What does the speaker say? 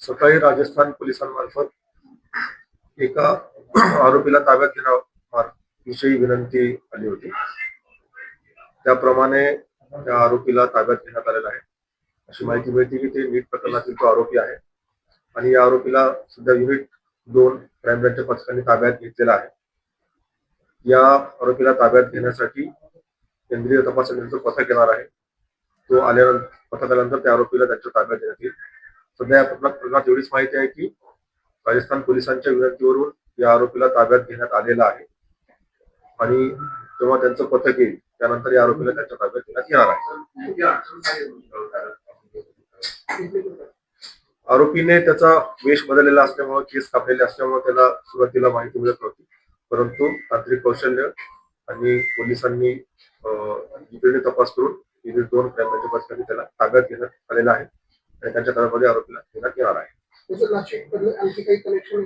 सकाळी राजस्थान पोलिसांमार्फत एका आरोपीला ताब्यात घेण्याविषयी विनंती आली होती. त्याप्रमाणे त्या आरोपीला ताब्यात घेण्यात आलेला आहे. अशी माहिती मिळते की ते नीट प्रकरणातील तो आरोपी आहे आणि या आरोपीला सध्या युनिट 2 क्राईम ब्रँचच्या पथकाने ताब्यात घेतलेला आहे. या आरोपीला ताब्यात घेण्यासाठी केंद्रीय तपास समितीचं पथक येणार आहे. तो आल्यानंतर पथक आल्यानंतर त्या आरोपीला त्यांच्या ताब्यात देण्यात येईल. सध्या या प्रकरणात एवढीच माहिती आहे की राजस्थान पोलिसांच्या विनंतीवरून या आरोपीला ताब्यात घेण्यात आलेला आहे आणि जेव्हा त्यांचं पथक येईल त्यानंतर या आरोपीला त्यांच्या ताब्यात देण्यात येणार आहे. आरोपीने त्याचा वेश बदललेला असल्यामुळे, केस कापलेले असल्यामुळे त्याला सुरुवातीला माहिती मिळत नव्हती, परंतु तांत्रिक कौशल्य आणि पोलिसांनी तपास करून युनिट 2 क्राईम पथकाने त्याला ताब्यात घेण्यात आलेला आहे आणि त्यांच्या ताब्यामध्ये आरोपीला घेण्यात येणार आहे. नाशिक आणखी काही कनेक्शन